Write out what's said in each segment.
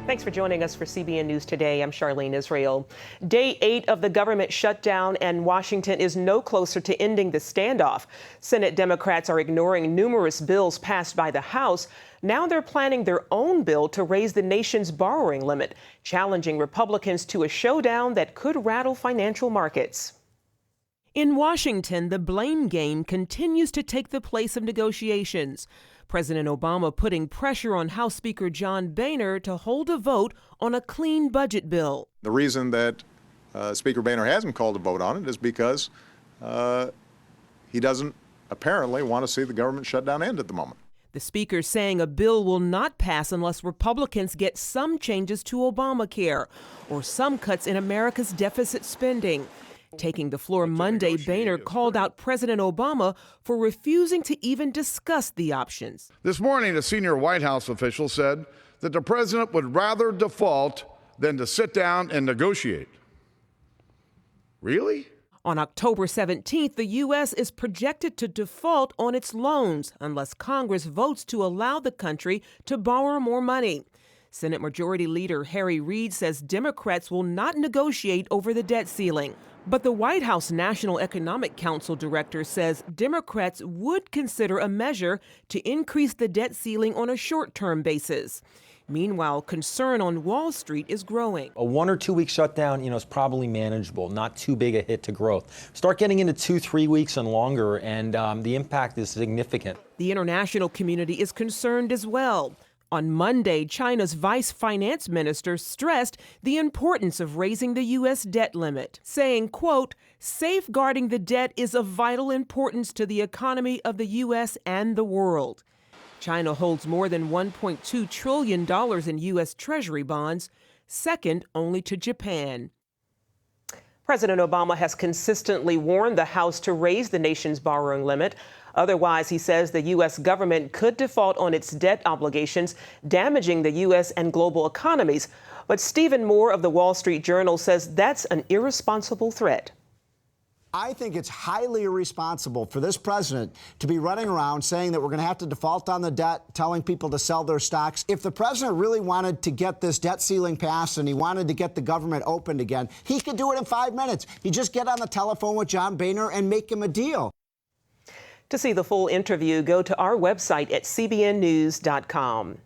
Thanks for joining us for CBN News Today. I'm Charlene Israel. Day 8 of the government shutdown, and Washington is no closer to ending the standoff. Senate Democrats are ignoring numerous bills passed by the House. Now they're planning their own bill to raise the nation's borrowing limit, challenging Republicans to a showdown that could rattle financial markets. In Washington, the blame game continues to take the place of negotiations. President Obama putting pressure on House Speaker John Boehner to hold a vote on a clean budget bill. The reason that Speaker Boehner hasn't called a vote on it is because he doesn't apparently want to see the government shutdown end at the moment. The speaker saying a bill will not pass unless Republicans get some changes to Obamacare or some cuts in America's deficit spending. Taking the floor Monday, Boehner called out President Obama for refusing to even discuss the options. This morning, a senior White House official said that the president would rather default than to sit down and negotiate. Really? On October 17th, the U.S. is projected to default on its loans unless Congress votes to allow the country to borrow more money. Senate Majority Leader Harry Reid says Democrats will not negotiate over the debt ceiling. But the White House National Economic Council director says Democrats would consider a measure to increase the debt ceiling on a short-term basis. Meanwhile, concern on Wall Street is growing. A 1 or 2 week shutdown, is probably manageable, not too big a hit to growth. Start getting into 2-3 weeks and longer, and the impact is significant. The international community is concerned as well. On Monday, China's vice finance minister stressed the importance of raising the U.S. debt limit, saying, quote, safeguarding the debt is of vital importance to the economy of the U.S. and the world. China holds more than $1.2 trillion in U.S. Treasury bonds, second only to Japan. President Obama has consistently warned the House to raise the nation's borrowing limit. Otherwise, he says the U.S. government could default on its debt obligations, damaging the U.S. and global economies. But Stephen Moore of the Wall Street Journal says that's an irresponsible threat. I think it's highly irresponsible for this president to be running around saying that we're going to have to default on the debt, telling people to sell their stocks. If the president really wanted to get this debt ceiling passed and he wanted to get the government opened again, he could do it in 5 minutes. He'd just get on the telephone with John Boehner and make him a deal. To see the full interview, go to our website at cbnnews.com.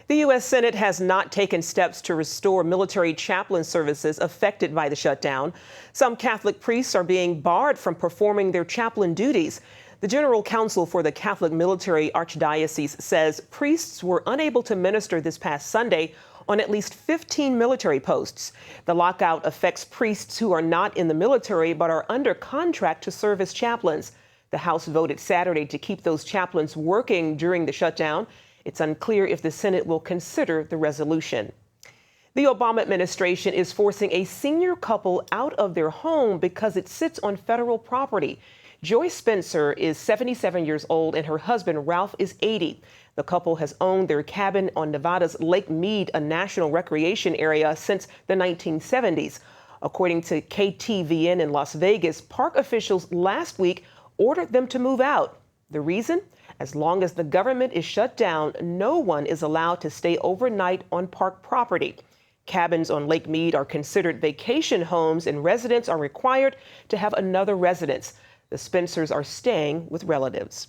The U.S. Senate has not taken steps to restore military chaplain services affected by the shutdown. Some Catholic priests are being barred from performing their chaplain duties. The General Counsel for the Catholic Military Archdiocese says priests were unable to minister this past Sunday on at least 15 military posts. The lockout affects priests who are not in the military but are under contract to serve as chaplains. The House voted Saturday to keep those chaplains working during the shutdown. It's unclear if the Senate will consider the resolution. The Obama administration is forcing a senior couple out of their home because it sits on federal property. Joy Spencer is 77 years old and her husband Ralph is 80. The couple has owned their cabin on Nevada's Lake Mead, a national recreation area, since the 1970s. According to KTVN in Las Vegas, park officials last week ordered them to move out. The reason? As long as the government is shut down, no one is allowed to stay overnight on park property. Cabins on Lake Mead are considered vacation homes, and residents are required to have another residence. The Spencers are staying with relatives.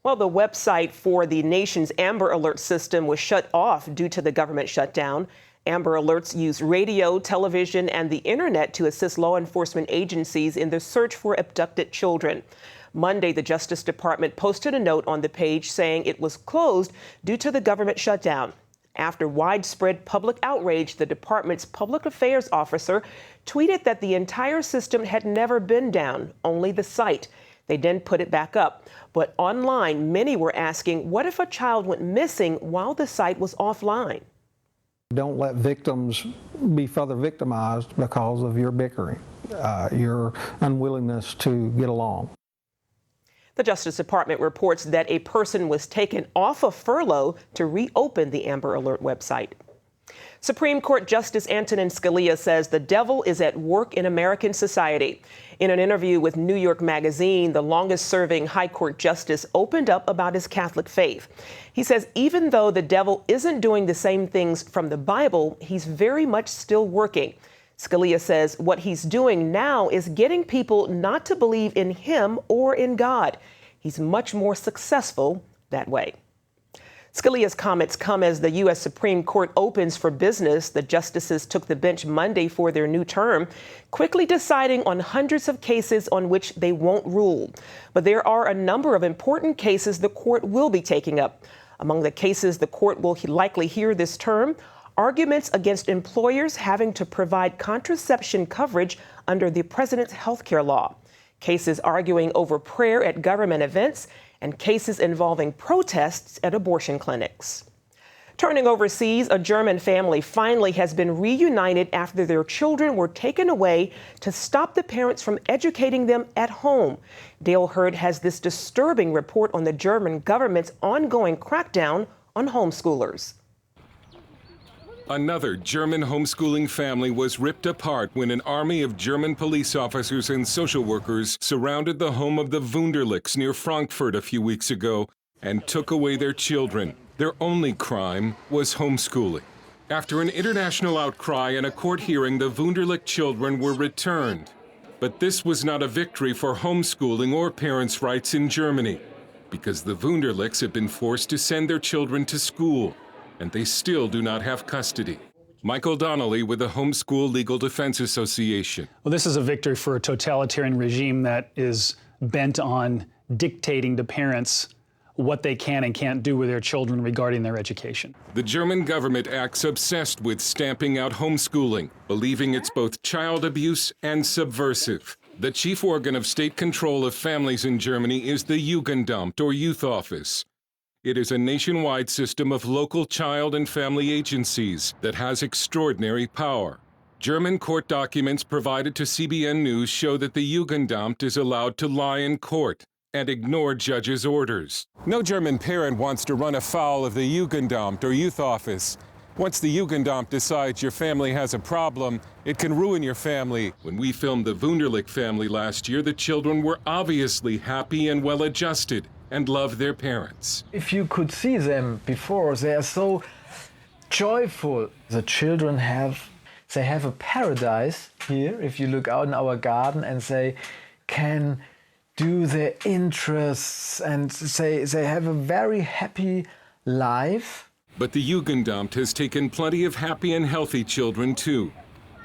Well, the website for the nation's Amber Alert system was shut off due to the government shutdown. Amber Alerts use radio, television, and the internet to assist law enforcement agencies in the search for abducted children. Monday, the Justice Department posted a note on the page saying it was closed due to the government shutdown. After widespread public outrage, the department's public affairs officer tweeted that the entire system had never been down, only the site. They then put it back up. But online, many were asking, what if a child went missing while the site was offline? Don't let victims be further victimized because of your bickering, your unwillingness to get along. The Justice Department reports that a person was taken off a furlough to reopen the Amber Alert website. Supreme Court Justice Antonin Scalia says the devil is at work in American society. In an interview with New York Magazine, the longest-serving High Court justice opened up about his Catholic faith. He says even though the devil isn't doing the same things from the Bible, he's very much still working. Scalia says what he's doing now is getting people not to believe in him or in God. He's much more successful that way. Scalia's comments come as the U.S. Supreme Court opens for business. The justices took the bench Monday for their new term, quickly deciding on hundreds of cases on which they won't rule. But there are a number of important cases the court will be taking up. Among the cases the court will likely hear this term, arguments against employers having to provide contraception coverage under the president's health care law, cases arguing over prayer at government events, and cases involving protests at abortion clinics. Turning overseas, a German family finally has been reunited after their children were taken away to stop the parents from educating them at home. Dale Hurd has this disturbing report on the German government's ongoing crackdown on homeschoolers. Another German homeschooling family was ripped apart when an army of German police officers and social workers surrounded the home of the Wunderlichs near Frankfurt a few weeks ago and took away their children. Their only crime was homeschooling. After an international outcry and a court hearing, the Wunderlich children were returned. But this was not a victory for homeschooling or parents' rights in Germany, because the Wunderlichs have been forced to send their children to school, and they still do not have custody. Michael Donnelly with the Homeschool Legal Defense Association. Well, this is a victory for a totalitarian regime that is bent on dictating to parents what they can and can't do with their children regarding their education. The German government acts obsessed with stamping out homeschooling, believing it's both child abuse and subversive. The chief organ of state control of families in Germany is the Jugendamt, or Youth Office. It is a nationwide system of local child and family agencies that has extraordinary power. German court documents provided to CBN News show that the Jugendamt is allowed to lie in court and ignore judges' orders. No German parent wants to run afoul of the Jugendamt, or Youth Office. Once the Jugendamt decides your family has a problem, it can ruin your family. When we filmed the Wunderlich family last year, the children were obviously happy and well-adjusted and love their parents. If you could see them before, they are so joyful. The children have a paradise here. If you look out in our garden, and they can do their interests, and they have a very happy life. But the Jugendamt has taken plenty of happy and healthy children too.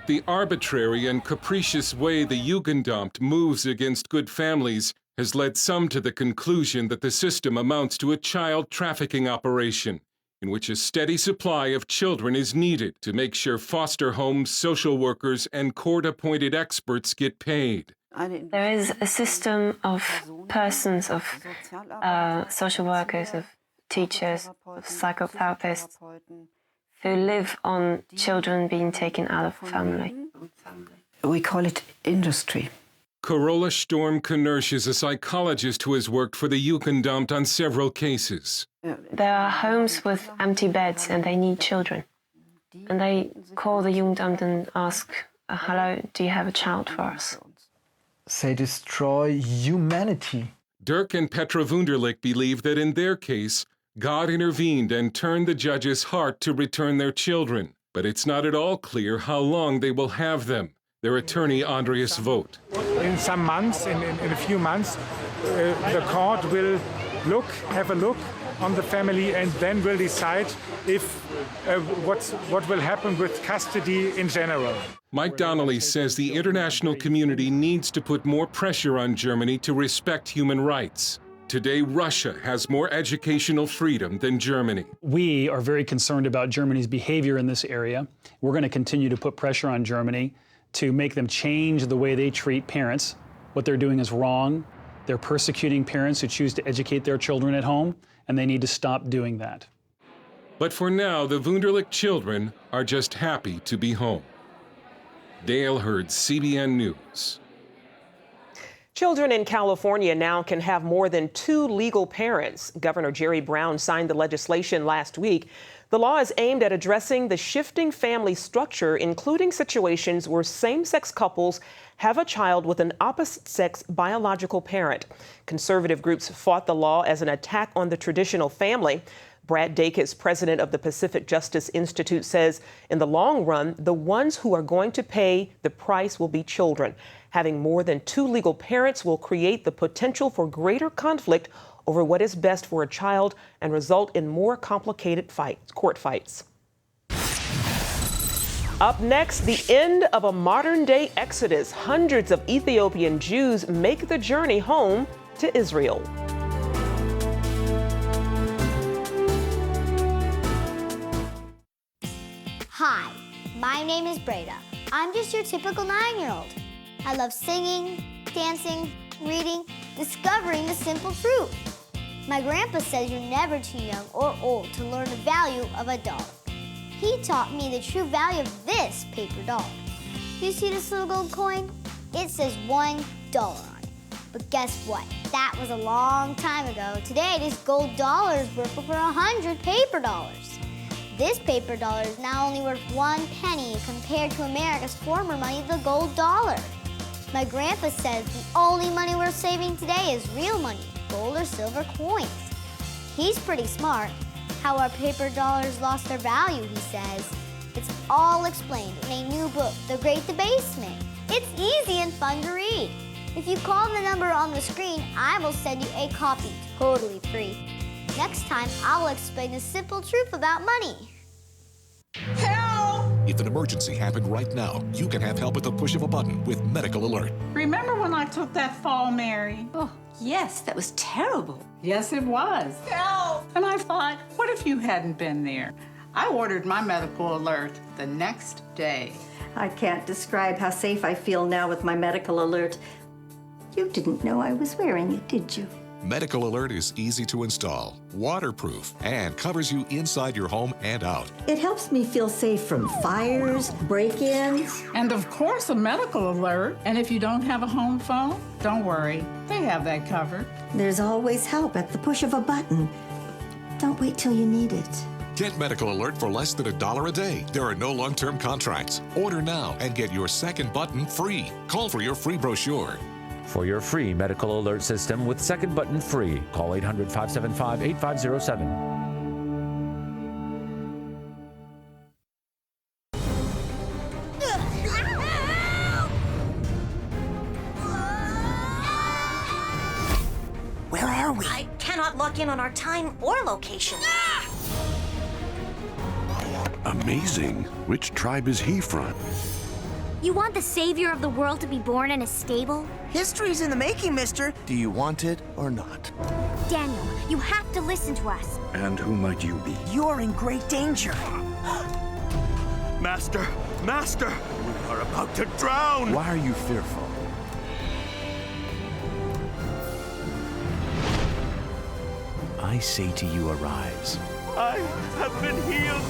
The arbitrary and capricious way the Jugendamt moves against good families has led some to the conclusion that the system amounts to a child trafficking operation, in which a steady supply of children is needed to make sure foster homes, social workers, and court-appointed experts get paid. There is a system of persons, of social workers, of teachers, of psychotherapists, who live on children being taken out of family. We call it industry. Carola Storm-Knirsch is a psychologist who has worked for the Jugendamt on several cases. There are homes with empty beds and they need children. And they call the Jugendamt and ask, hello, do you have a child for us? They destroy humanity. Dirk and Petra Wunderlich believe that in their case, God intervened and turned the judge's heart to return their children. But it's not at all clear how long they will have them. Their attorney, Andreas Vogt. In some months, in a few months, the court will have a look on the family, and then will decide if what will happen with custody in general. Mike Donnelly says the international community needs to put more pressure on Germany to respect human rights. Today, Russia has more educational freedom than Germany. We are very concerned about Germany's behavior in this area. We're going to continue to put pressure on Germany to make them change the way they treat parents. What they're doing is wrong. They're persecuting parents who choose to educate their children at home, and they need to stop doing that. But for now, the Wunderlich children are just happy to be home. Dale Hurd, CBN News. Children in California now can have more than 2 legal parents. Governor Jerry Brown signed the legislation last week. The law is aimed at addressing the shifting family structure, including situations where same-sex couples have a child with an opposite-sex biological parent. Conservative groups fought the law as an attack on the traditional family. Brad Dacus, president of the Pacific Justice Institute, says in the long run, the ones who are going to pay the price will be children. Having more than 2 legal parents will create the potential for greater conflict over what is best for a child and result in more complicated court fights. Up next, the end of a modern-day exodus. Hundreds of Ethiopian Jews make the journey home to Israel. Hi, my name is Breda. I'm just your typical 9-year-old. I love singing, dancing, reading, discovering the simple truth. My grandpa says you're never too young or old to learn the value of a dollar. He taught me the true value of this paper dollar. You see this little gold coin? It says $1 on it. But guess what? That was a long time ago. Today, this gold dollar is worth over 100 paper dollars. This paper dollar is now only worth 1 penny compared to America's former money, the gold dollar. My grandpa says the only money worth saving today is real money, gold or silver coins. He's pretty smart. How our paper dollars lost their value, he says. It's all explained in a new book, The Great Debasement. It's easy and fun to read. If you call the number on the screen, I will send you a copy totally free. Next time, I will explain the simple truth about money. Help! If an emergency happened right now, you can have help at the push of a button with Medical Alert. Remember when I took that fall, Mary? Oh, yes, that was terrible. Yes, it was. Help! And I thought, what if you hadn't been there? I ordered my Medical Alert the next day. I can't describe how safe I feel now with my Medical Alert. You didn't know I was wearing it, did you? Medical Alert is easy to install, waterproof, and covers you inside your home and out. It helps me feel safe from fires, break-ins. And of course, a Medical Alert. And if you don't have a home phone, don't worry. They have that covered. There's always help at the push of a button. Don't wait till you need it. Get Medical Alert for less than $1 a day. There are no long-term contracts. Order now and get your second button free. Call for your free brochure. For your free Medical Alert system with second button free, call 800-575-8507. Where are we? I cannot lock in on our time or location. Amazing. Which tribe is he from? You want the savior of the world to be born in a stable? History's in the making, mister. Do you want it or not? Daniel, you have to listen to us. And who might you be? You're in great danger. Master! Master! We are about to drown! Why are you fearful? I say to you, arise. I have been healed!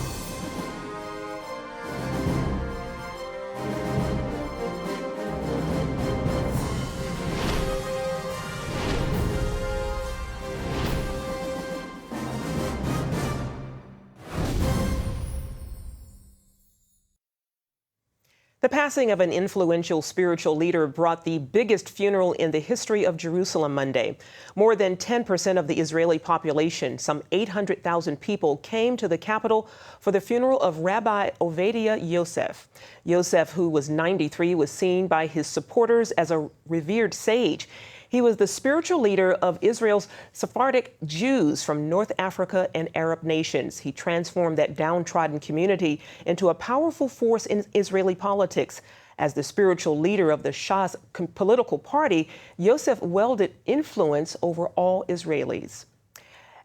The passing of an influential spiritual leader brought the biggest funeral in the history of Jerusalem Monday. More than 10% of the Israeli population, some 800,000 people, came to the capital for the funeral of Rabbi Ovadia Yosef. Yosef, who was 93, was seen by his supporters as a revered sage. He was the spiritual leader of Israel's Sephardic Jews from North Africa and Arab nations. He transformed that downtrodden community into a powerful force in Israeli politics. As the spiritual leader of the Shah's political party, Yosef wielded influence over all Israelis.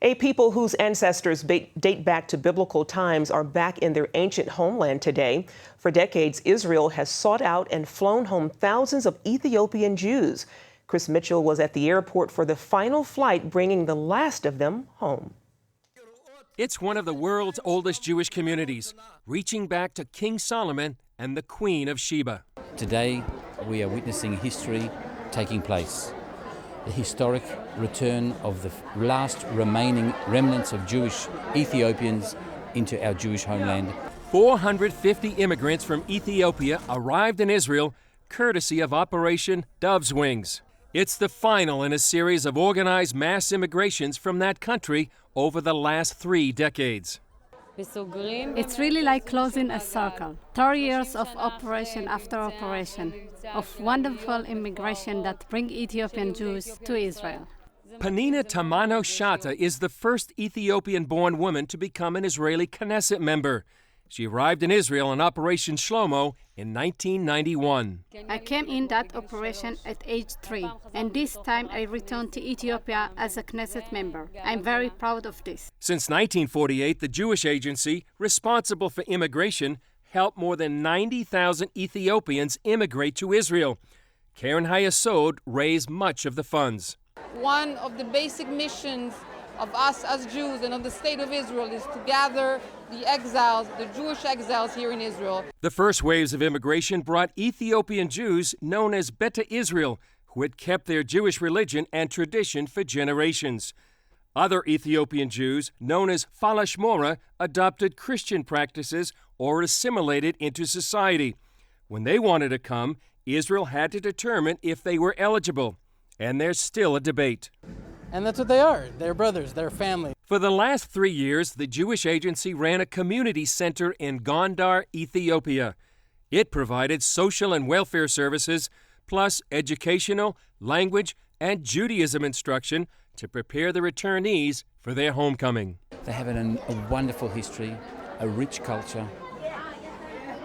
A people whose ancestors date back to biblical times are back in their ancient homeland today. For decades, Israel has sought out and flown home thousands of Ethiopian Jews. Chris Mitchell was at the airport for the final flight, bringing the last of them home. It's one of the world's oldest Jewish communities, reaching back to King Solomon and the Queen of Sheba. Today, we are witnessing history taking place. The historic return of the last remaining remnants of Jewish Ethiopians into our Jewish homeland. 450 immigrants from Ethiopia arrived in Israel courtesy of Operation Dove's Wings. It's the final in a series of organized mass immigrations from that country over the last 3 decades. It's really like closing a circle. 30 years of operation after operation, of wonderful immigration that bring Ethiopian Jews to Israel. Panina Tamano Shata is the first Ethiopian-born woman to become an Israeli Knesset member. She arrived in Israel on Operation Shlomo in 1991. I came in that operation at age 3, and this time I returned to Ethiopia as a Knesset member. I'm very proud of this. Since 1948, the Jewish agency responsible for immigration helped more than 90,000 Ethiopians immigrate to Israel. Karen Hayasod raised much of the funds. One of the basic missions of us as Jews and of the state of Israel is to gather the exiles, the Jewish exiles here in Israel. The first waves of immigration brought Ethiopian Jews known as Beta Israel, who had kept their Jewish religion and tradition for generations. Other Ethiopian Jews, known as Falashmora, adopted Christian practices or assimilated into society. When they wanted to come, Israel had to determine if they were eligible. And there's still a debate. And that's what they are. They're brothers, they're family. For the last 3 years, the Jewish agency ran a community center in Gondar, Ethiopia. It provided social and welfare services, plus educational, language, and Judaism instruction to prepare the returnees for their homecoming. They have a wonderful history, a rich culture,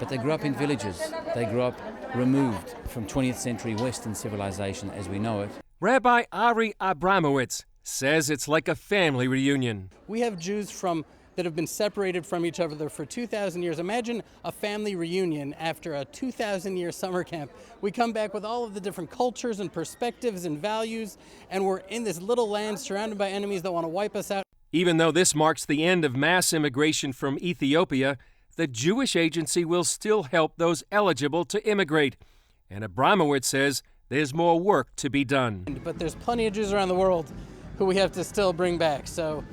but they grew up in villages. They grew up removed from 20th century Western civilization as we know it. Rabbi Ari Abramowitz says it's like a family reunion. We have Jews that have been separated from each other for 2,000 years. Imagine a family reunion after a 2,000-year summer camp. We come back with all of the different cultures and perspectives and values, and we're in this little land surrounded by enemies that want to wipe us out. Even though this marks the end of mass immigration from Ethiopia, the Jewish agency will still help those eligible to immigrate. And Abramowitz says there's more work to be done. But there's plenty of Jews around the world who we have to still bring back, so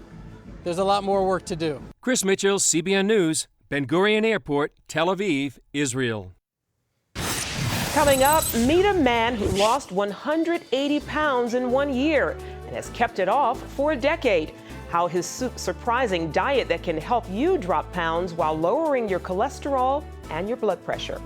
there's a lot more work to do. Chris Mitchell, CBN News, Ben Gurion Airport, Tel Aviv, Israel. Coming up, meet a man who lost 180 pounds in 1 year and has kept it off for a decade. How his surprising diet that can help you drop pounds while lowering your cholesterol and your blood pressure.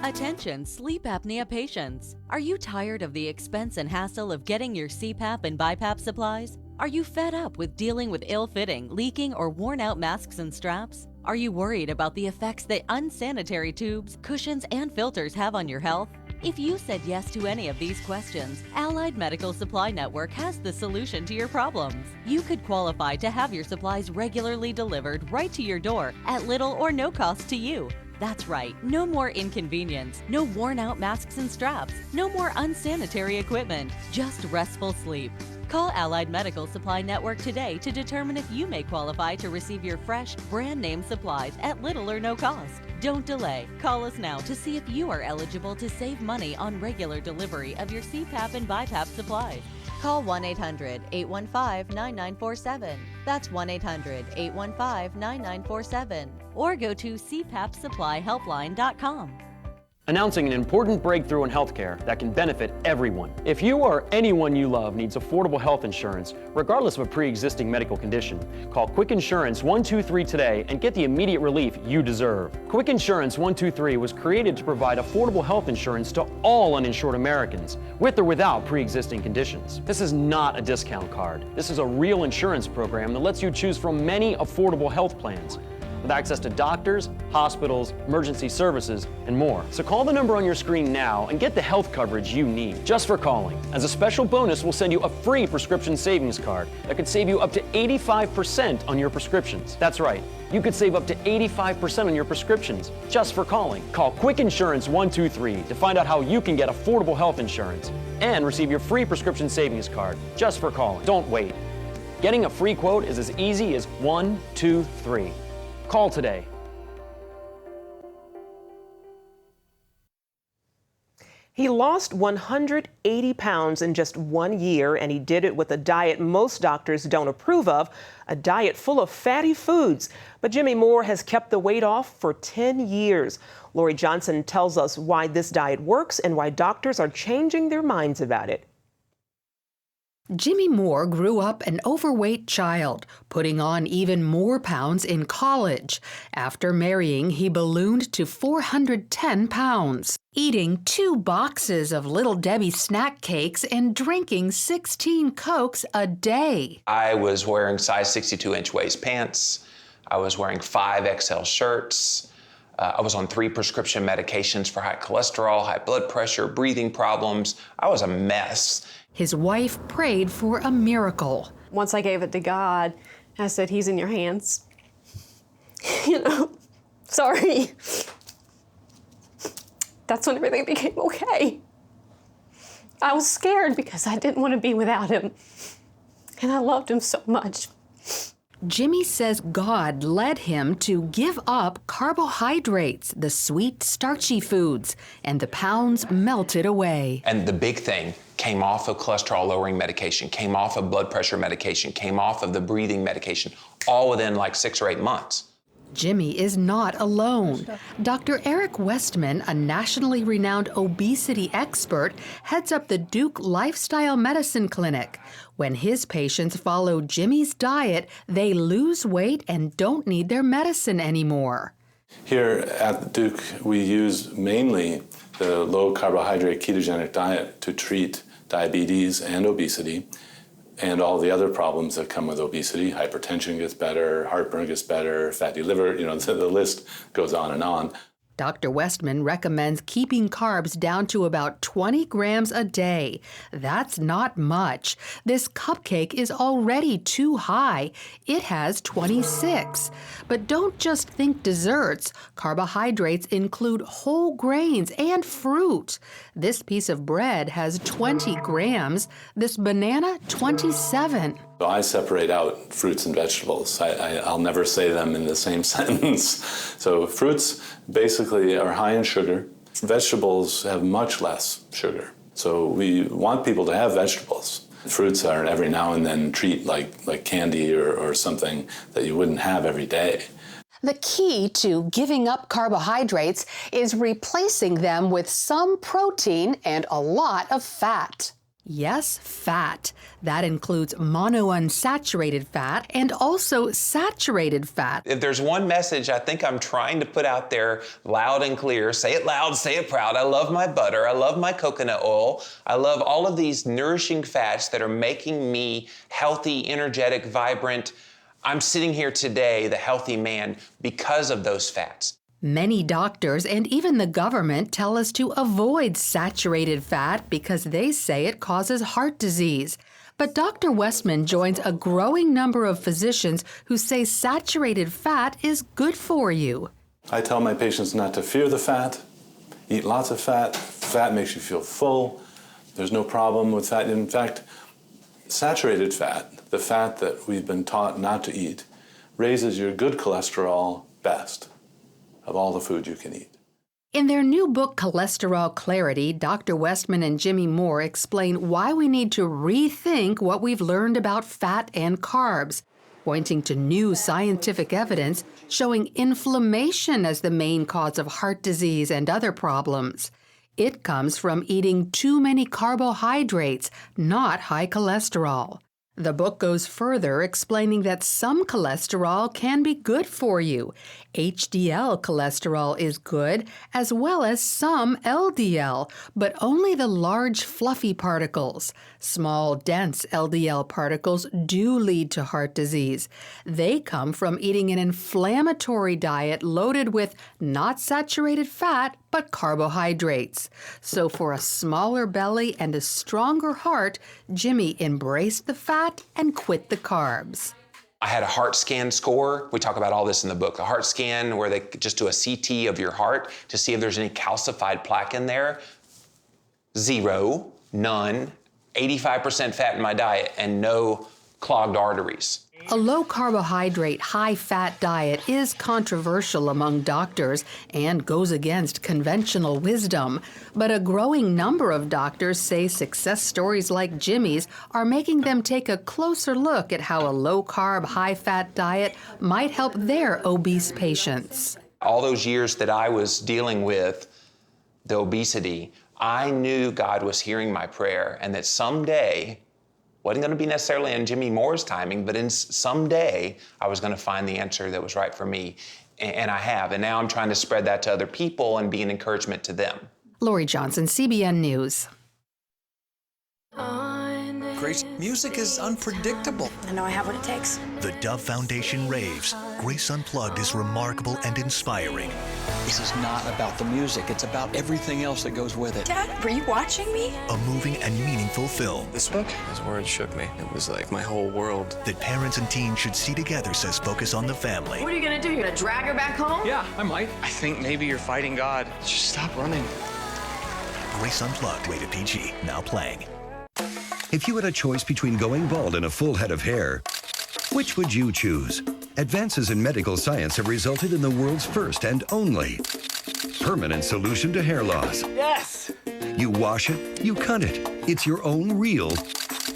Attention sleep apnea patients. Are you tired of the expense and hassle of getting your CPAP and BiPAP supplies? Are you fed up with dealing with ill-fitting, leaking, or worn-out masks and straps? Are you worried about the effects that unsanitary tubes, cushions, and filters have on your health? If you said yes to any of these questions, Allied Medical Supply Network has the solution to your problems. You could qualify to have your supplies regularly delivered right to your door at little or no cost to you. That's right, no more inconvenience, no worn-out masks and straps, no more unsanitary equipment, just restful sleep. Call Allied Medical Supply Network today to determine if you may qualify to receive your fresh, brand-name supplies at little or no cost. Don't delay. Call us now to see if you are eligible to save money on regular delivery of your CPAP and BiPAP supplies. Call 1-800-815-9947. That's 1-800-815-9947. Or go to cpapsupplyhelpline.com. Announcing an important breakthrough in healthcare that can benefit everyone. If you or anyone you love needs affordable health insurance, regardless of a pre-existing medical condition, call Quick Insurance 123 today and get the immediate relief you deserve. Quick Insurance 123 was created to provide affordable health insurance to all uninsured Americans, with or without pre-existing conditions. This is not a discount card. This is a real insurance program that lets you choose from many affordable health plans, with access to doctors, hospitals, emergency services, and more. So call the number on your screen now and get the health coverage you need just for calling. As a special bonus, we'll send you a free prescription savings card that could save you up to 85% on your prescriptions. That's right, you could save up to 85% on your prescriptions just for calling. Call Quick Insurance 123 to find out how you can get affordable health insurance and receive your free prescription savings card just for calling. Don't wait. Getting a free quote is as easy as 1, 2, 3. Call today. He lost 180 pounds in just 1 year, and he did it with a diet most doctors don't approve of, a diet full of fatty foods. But Jimmy Moore has kept the weight off for 10 years. Lori Johnson tells us why this diet works and why doctors are changing their minds about it. Jimmy Moore grew up an overweight child, putting on even more pounds in college. After marrying, he ballooned to 410 pounds, eating 2 boxes of Little Debbie snack cakes and drinking 16 Cokes a day. I was wearing size 62-inch waist pants. I was wearing 5 XL shirts. I was on 3 prescription medications for high cholesterol, high blood pressure, breathing problems. I was a mess. His wife prayed for a miracle. Once I gave it to God, I said, He's in your hands. You know, sorry. That's when everything became okay. I was scared because I didn't want to be without him. And I loved him so much. Jimmy says God led him to give up carbohydrates, the sweet, starchy foods, and the pounds melted away. And the big thing, came off of cholesterol-lowering medication, came off of blood pressure medication, came off of the breathing medication, all within like 6 or 8 months. Jimmy is not alone. Dr. Eric Westman, a nationally renowned obesity expert, heads up the Duke Lifestyle Medicine Clinic. When his patients follow Jimmy's diet, they lose weight and don't need their medicine anymore. Here at Duke, we use mainly the low-carbohydrate ketogenic diet to treat diabetes and obesity and all the other problems that come with obesity. Hypertension gets better, heartburn gets better, fatty liver, the list goes on and on. Dr. Westman recommends keeping carbs down to about 20 grams a day. That's not much. This cupcake is already too high. It has 26. But don't just think desserts. Carbohydrates include whole grains and fruit. This piece of bread has 20 grams. This banana, 27. So I separate out fruits and vegetables. I'll never say them in the same sentence. So fruits basically are high in sugar. Vegetables have much less sugar. So we want people to have vegetables. Fruits are an every now and then treat like candy or something that you wouldn't have every day. The key to giving up carbohydrates is replacing them with some protein and a lot of fat. Yes, fat. That includes monounsaturated fat and also saturated fat. If there's one message I think I'm trying to put out there loud and clear, say it loud, say it proud. I love my butter. I love my coconut oil. I love all of these nourishing fats that are making me healthy, energetic, vibrant. I'm sitting here today, the healthy man, because of those fats. Many doctors and even the government tell us to avoid saturated fat because they say it causes heart disease. But Dr. Westman joins a growing number of physicians who say saturated fat is good for you. I tell my patients not to fear the fat, eat lots of fat. Fat makes you feel full. There's no problem with fat. In fact, saturated fat, the fat that we've been taught not to eat, raises your good cholesterol best of all the food you can eat. In their new book, Cholesterol Clarity, Dr. Westman and Jimmy Moore explain why we need to rethink what we've learned about fat and carbs, pointing to new scientific evidence showing inflammation as the main cause of heart disease and other problems. It comes from eating too many carbohydrates, not high cholesterol. The book goes further, explaining that some cholesterol can be good for you. HDL cholesterol is good, as well as some LDL, but only the large, fluffy particles. Small, dense LDL particles do lead to heart disease. They come from eating an inflammatory diet loaded with not saturated fat, but carbohydrates. So for a smaller belly and a stronger heart, Jimmy embraced the fat and quit the carbs. I had a heart scan score. We talk about all this in the book. A heart scan where they just do a CT of your heart to see if there's any calcified plaque in there. 0, none, 85% fat in my diet, and no clogged arteries. A low-carbohydrate, high-fat diet is controversial among doctors and goes against conventional wisdom. But a growing number of doctors say success stories like Jimmy's are making them take a closer look at how a low-carb, high-fat diet might help their obese patients. All those years that I was dealing with the obesity, I knew God was hearing my prayer and that someday, wasn't going to be necessarily in Jimmy Moore's timing, but in someday I was going to find the answer that was right for me, and I have. And now I'm trying to spread that to other people and be an encouragement to them. Lori Johnson, CBN News. Grace, music is unpredictable. I know I have what it takes. The Dove Foundation raves. Grace Unplugged is remarkable and inspiring. This is not about the music, it's about everything else that goes with it. Dad, were you watching me? A moving and meaningful film. This book is where it shook me. It was like my whole world. That parents and teens should see together, says Focus on the Family. What are you gonna do? You're gonna drag her back home? Yeah, I might. I think maybe you're fighting God. Just stop running. Grace Unplugged, rated PG, now playing. If you had a choice between going bald and a full head of hair, which would you choose? Advances in medical science have resulted in the world's first and only permanent solution to hair loss. Yes! You wash it, you cut it. It's your own real,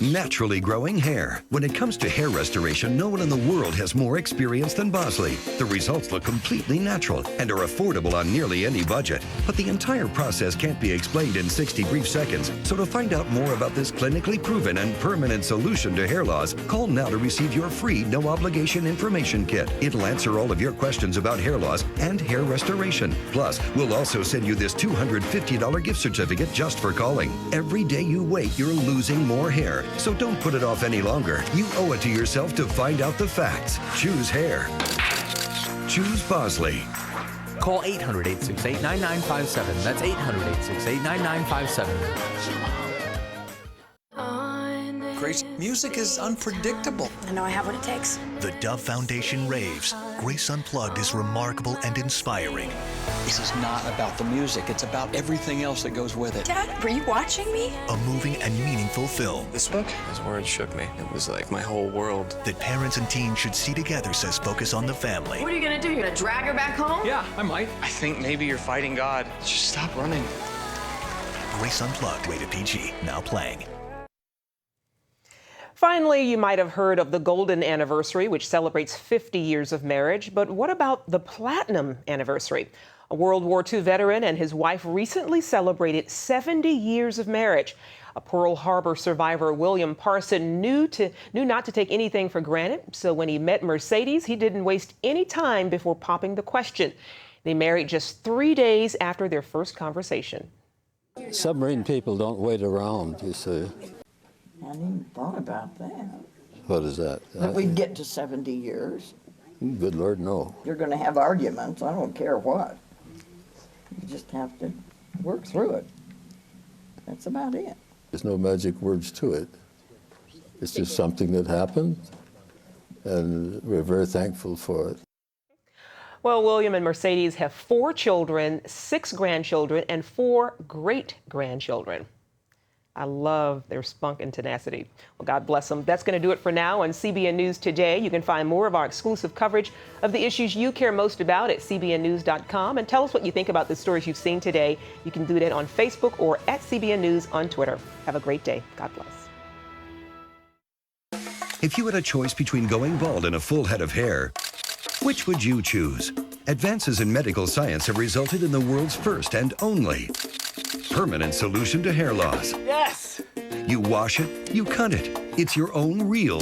naturally growing hair. When it comes to hair restoration, no one in the world has more experience than Bosley. The results look completely natural and are affordable on nearly any budget. But the entire process can't be explained in 60 brief seconds. So to find out more about this clinically proven and permanent solution to hair loss, call now to receive your free no-obligation information kit. It'll answer all of your questions about hair loss and hair restoration. Plus, we'll also send you this $250 gift certificate just for calling. Every day you wait, you're losing more hair. So don't put it off any longer. You owe it to yourself to find out the facts. Choose hair. Choose Bosley. Call 800-868-9957. That's 800-868-9957. Grace, music is unpredictable. I know I have what it takes. The Dove Foundation raves. Grace Unplugged is remarkable and inspiring. This is not about the music, it's about everything else that goes with it. Dad, were you watching me? A moving and meaningful film. This book is where it shook me. It was like my whole world. That parents and teens should see together, says Focus on the Family. What are you gonna do? You're gonna drag her back home? Yeah, I might. I think maybe you're fighting God. Just stop running. Grace Unplugged, rated PG, now playing. Finally, you might have heard of the Golden Anniversary, which celebrates 50 years of marriage. But what about the Platinum Anniversary? A World War II veteran and his wife recently celebrated 70 years of marriage. A Pearl Harbor survivor, William Parson, knew not to take anything for granted. So when he met Mercedes, he didn't waste any time before popping the question. They married just 3 days after their first conversation. Submarine people don't wait around, you see. I hadn't even thought about that. What is that? That we'd get to 70 years. Good Lord, no. You're going to have arguments. I don't care what. You just have to work through it. That's about it. There's no magic words to it. It's just something that happened, and we're very thankful for it. Well, William and Mercedes have 4 children, 6 grandchildren, and 4 great-grandchildren. I love their spunk and tenacity. Well, God bless them. That's going to do it for now on CBN News Today. You can find more of our exclusive coverage of the issues you care most about at cbnnews.com. And tell us what you think about the stories you've seen today. You can do that on Facebook or at CBN News on Twitter. Have a great day. God bless. If you had a choice between going bald and a full head of hair, which would you choose? Advances in medical science have resulted in the world's first and only permanent solution to hair loss. Yes! You wash it, you cut it. It's your own real,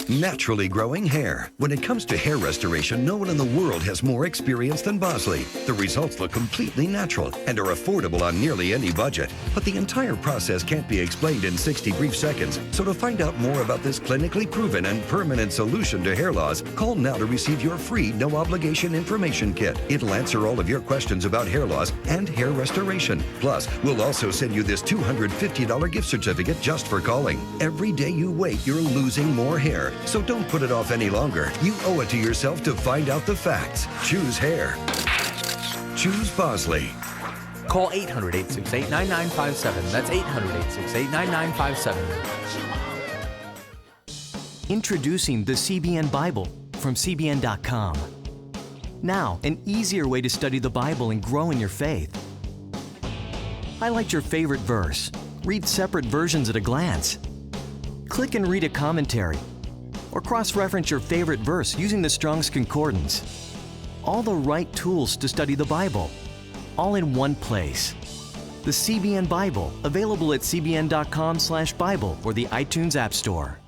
naturally growing hair. When it comes to hair restoration, no one in the world has more experience than Bosley. The results look completely natural and are affordable on nearly any budget. But the entire process can't be explained in 60 brief seconds. So to find out more about this clinically proven and permanent solution to hair loss, call now to receive your free no-obligation information kit. It'll answer all of your questions about hair loss and hair restoration. Plus, we'll also send you this $250 gift certificate just for calling. Every day you wait, you're losing more hair. So don't put it off any longer. You owe it to yourself to find out the facts. Choose hair. Choose Bosley. Call 800-868-9957. That's 800-868-9957. Introducing the CBN Bible from CBN.com. Now, an easier way to study the Bible and grow in your faith. Highlight your favorite verse. Read separate versions at a glance. Click and read a commentary. Or cross-reference your favorite verse using the Strong's Concordance. All the right tools to study the Bible, all in one place. The CBN Bible, available at cbn.com/Bible or the iTunes App Store.